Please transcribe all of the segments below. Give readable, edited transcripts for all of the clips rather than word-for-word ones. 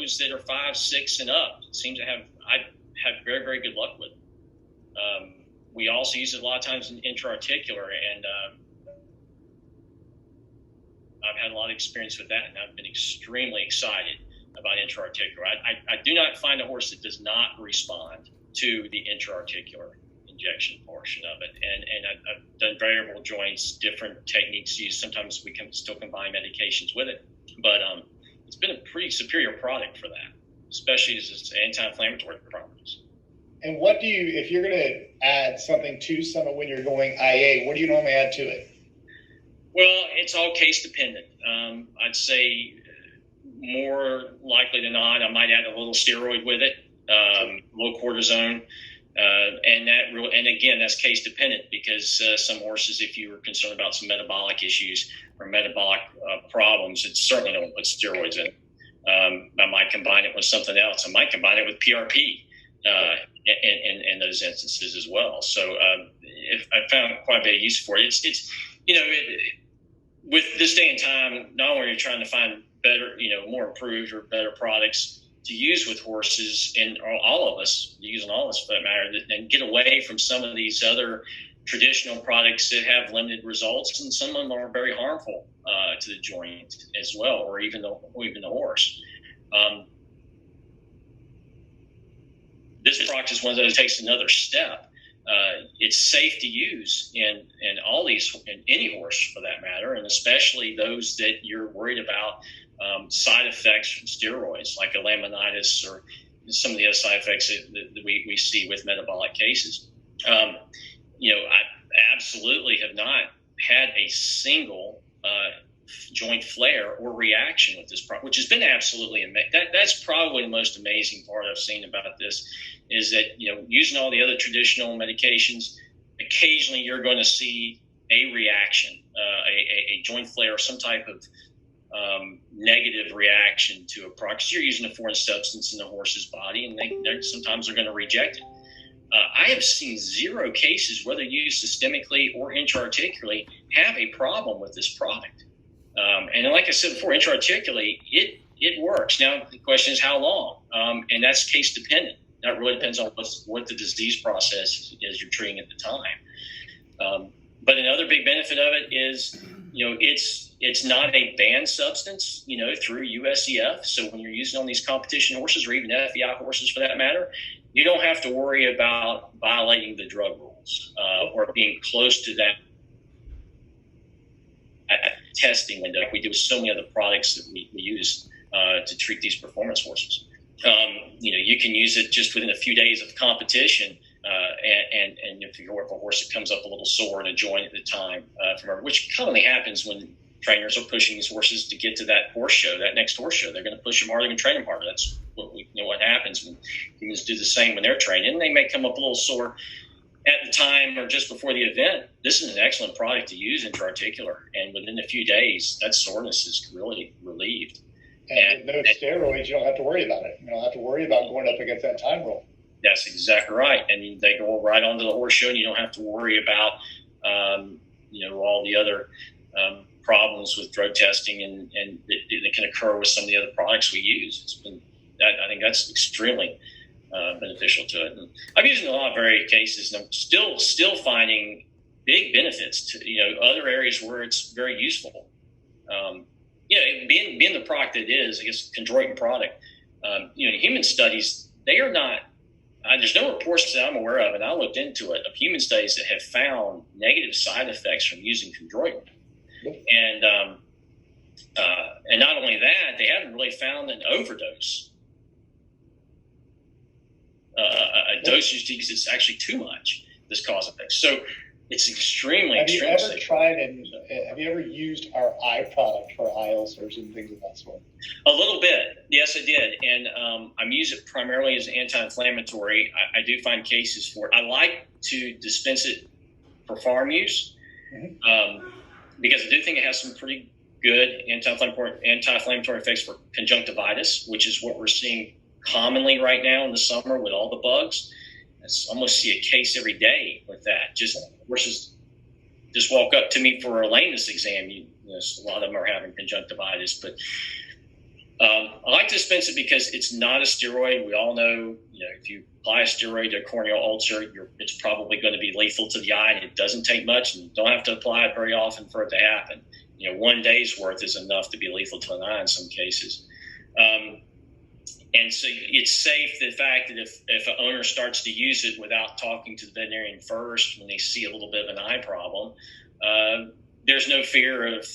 those that are 5, 6 and up seem to I have very, very good luck with. We also use it a lot of times in intra-articular, and I've had a lot of experience with that, and I've been extremely excited about intra-articular. I do not find a horse that does not respond to the intra-articular injection portion of it. And I've done variable joints, different techniques used. Sometimes we can still combine medications with it. But it's been a pretty superior product for that, especially as its anti-inflammatory properties. And what do you, if you're going to add something to Summit when you're going IA, what do you normally add to it? Well, it's all case dependent. I'd say more likely than not, I might add a little steroid with it, low cortisone. And again, that's case dependent, because some horses, if you were concerned about some metabolic issues or metabolic problems, it certainly don't put steroids in. I might combine it with something else. I might combine it with PRP in those instances as well. So if I found quite a bit of use for it. It's with this day and time, not only are you trying to find better, more improved or better products to use with horses, and all of us, using all of us for that matter, and get away from some of these other traditional products that have limited results, and some of them are very harmful to the joint as well, or even the horse. This product is one of those that takes another step. It's safe to use in any horse for that matter, and especially those that you're worried about side effects from steroids, like a laminitis or some of the other side effects that we see with metabolic cases. I absolutely have not had a single joint flare or reaction with this product, which has been absolutely amazing. That's probably the most amazing part I've seen about this, is that, using all the other traditional medications, occasionally you're going to see a reaction, a joint flare, or some type of negative reaction to a product, because you're using a foreign substance in the horse's body, and they sometimes are going to reject it. I have seen 0 cases, whether used systemically or intra-articularly, have a problem with this product. And like I said before, intra-articularly, it works. Now, the question is how long? And that's case dependent. That really depends on what the disease process is you're treating at the time. But another big benefit of it is, it's not a banned substance, through USEF. So when you're using on these competition horses, or even FEI horses for that matter, you don't have to worry about violating the drug rules or being close to that testing window, like we do with so many other products that we use to treat these performance horses. You can use it just within a few days of competition, and if you work a horse that comes up a little sore in a joint at the time, which commonly happens when trainers are pushing these horses to get to that next horse show. They're going to push them harder, they're going to train them harder. That's what happens when humans do the same when they're training. And they may come up a little sore at the time or just before the event. This is an excellent product to use intra-articular, and within a few days, that soreness is really relieved. And with no steroids, you don't have to worry about it. You don't have to worry about going up against that time rule. That's exactly right. And they go right onto the horse show, and you don't have to worry about, all the other problems with drug testing and that can occur with some of the other products we use. I think that's extremely beneficial to it. And I've used it in a lot of various cases, and I'm still finding big benefits to other areas where it's very useful. Being the product that it is, I guess, chondroitin product. In human studies, they are not. There's no reports that I'm aware of, and I looked into it, of human studies that have found negative side effects from using chondroitin. And not only that, they haven't really found an overdose. A dosage because it's actually too much. This cause effects. So it's extremely. Have you ever used our eye product for eye ulcers and things of that sort? A little bit, yes, I did, and I'm using it primarily as anti-inflammatory. I do find cases for it. I like to dispense it for farm use, because I do think it has some pretty good anti-inflammatory effects for conjunctivitis, which is what we're seeing commonly right now in the summer with all the bugs. I almost see a case every day with that. Horses just walk up to me for a lameness exam. A lot of them are having conjunctivitis, but I like to dispense it because it's not a steroid. We all know, if you apply a steroid to a corneal ulcer, it's probably going to be lethal to the eye, and it doesn't take much, and you don't have to apply it very often for it to happen. 1 day's worth is enough to be lethal to an eye in some cases. And so it's safe, the fact that if an owner starts to use it without talking to the veterinarian first, when they see a little bit of an eye problem, there's no fear of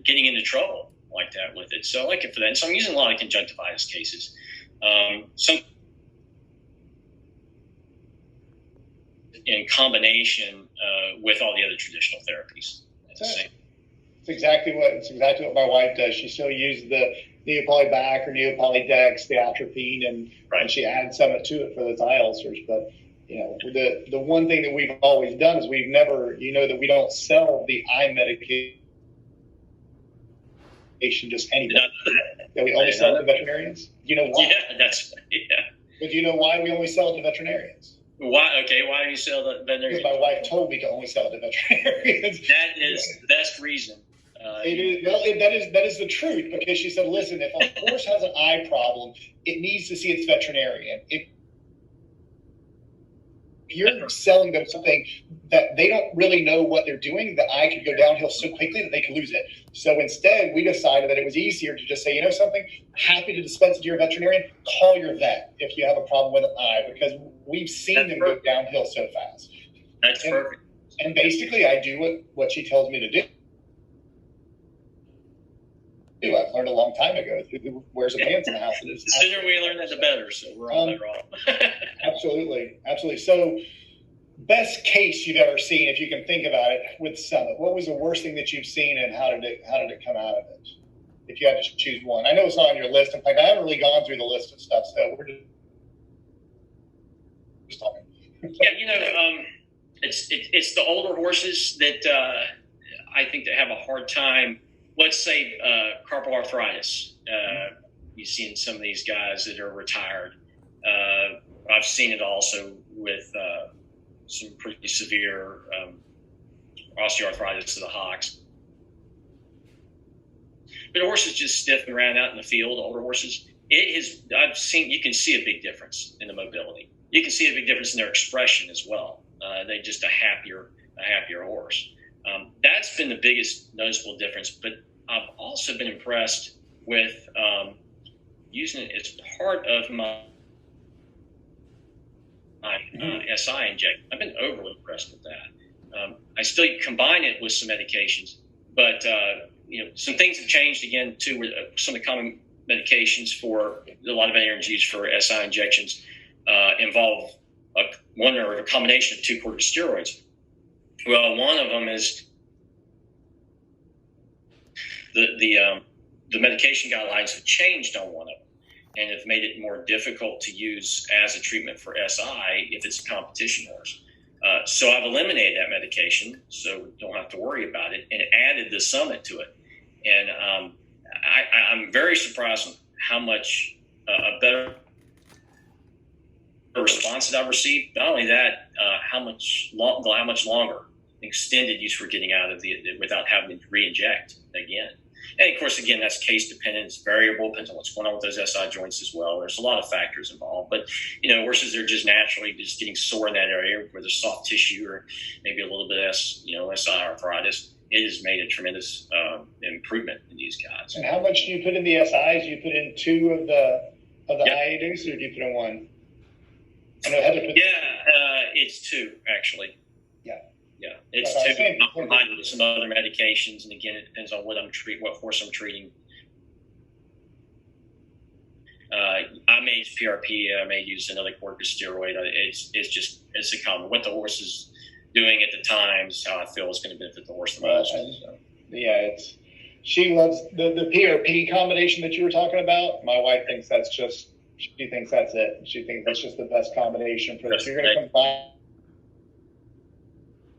getting into trouble like that with it. So I like it for that. And so I'm using a lot of conjunctivitis cases. Some in combination with all the other traditional therapies. It's exactly what my wife does. She still uses the Neopoly-Bac or Neopoly-Dex, the atropine, and she adds some to it for those eye ulcers. But the one thing that we've always done is we've never, that we don't sell the eye medication just anywhere. That we only sell it to veterinarians. You know why? Yeah, But do you know why we only sell it to veterinarians? Why? Okay, why do you sell the veterinarians? Because my wife told me to only sell it to veterinarians. That is the best reason. It is. Well, that is the truth, because she said, listen, if a horse has an eye problem, it needs to see its veterinarian. If you're selling them something that they don't really know what they're doing, the eye could go downhill so quickly that they could lose it. So instead, we decided that it was easier to just say, something, happy to dispense it to your veterinarian, call your vet if you have a problem with an eye, because we've seen them go downhill so fast. That's perfect. And basically, I do what she tells me to do. I've learned a long time ago. Who wears a pants in the house? The sooner we learn that, the better. So we're all better off. Absolutely. So, best case you've ever seen, if you can think about it, with Summit. What was the worst thing that you've seen, and how did it come out of it? If you had to choose one, I know it's not on your list. In fact, I haven't really gone through the list of stuff, so we're just talking. Yeah, it's the older horses that I think that have a hard time. Let's say carpal arthritis. You see in some of these guys that are retired. I've seen it also with some pretty severe osteoarthritis of the hocks. But horses just stiff and around out in the field, older horses. You can see a big difference in the mobility. You can see a big difference in their expression as well. They're just a happier horse. That's been the biggest noticeable difference, but I've also been impressed with using it as part of my SI injection. I've been overly impressed with that. I still combine it with some medications, but some things have changed again too. With some of the common medications for a lot of veterinarians use for SI injections involve one or a combination of two corticosteroids. Well, one of them is the medication guidelines have changed on one of them and have made it more difficult to use as a treatment for SI if it's a competition horse. So I've eliminated that medication, so we don't have to worry about it, and added the Summit to it. And I'm very surprised with how much a better response that I've received. Not only that, how much longer extended use we're getting out of without having to re-inject again. And of course, again, that's case dependent. It's variable, depends on what's going on with those SI joints as well. There's a lot of factors involved, but horses are just naturally just getting sore in that area where there's soft tissue or maybe a little bit of SI arthritis. It has made a tremendous improvement in these guys. And how much do you put in the SIs? Do you put in two of the IADs, or do you put in one? I know Heather put it's two actually. Yeah, it's two. Combined with some other medications, and again, it depends on what horse I'm treating. I may use PRP. I may use another corticosteroid. It's a common. What the horse is doing at the time is how I feel is going to benefit the horse the most. She loves the PRP combination that you were talking about. My wife thinks she thinks that's it. She thinks that's just the best combination for this. You're going to combine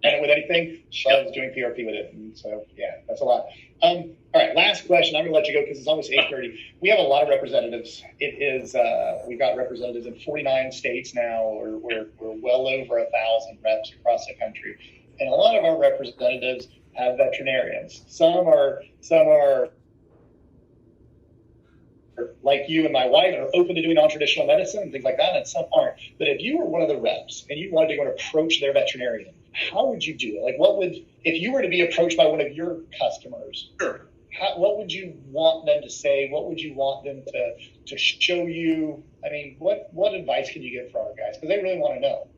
it with anything. She loves doing PRP with it. And so, that's a lot. All right, last question. I'm going to let you go because it's almost 8:30. We have a lot of representatives. We've got representatives in 49 states now. We're well over 1,000 reps across the country. And a lot of our representatives have veterinarians. Some are like you and my wife are open to doing non-traditional medicine and things like that, and some aren't. But if you were one of the reps and you wanted to go and approach their veterinarian, how would you do it? Like, what would, if you were to be approached by one of your customers, Sure. what would you want them to say? What would you want them to show you? I mean, what advice can you give for our guys? Because they really want to know.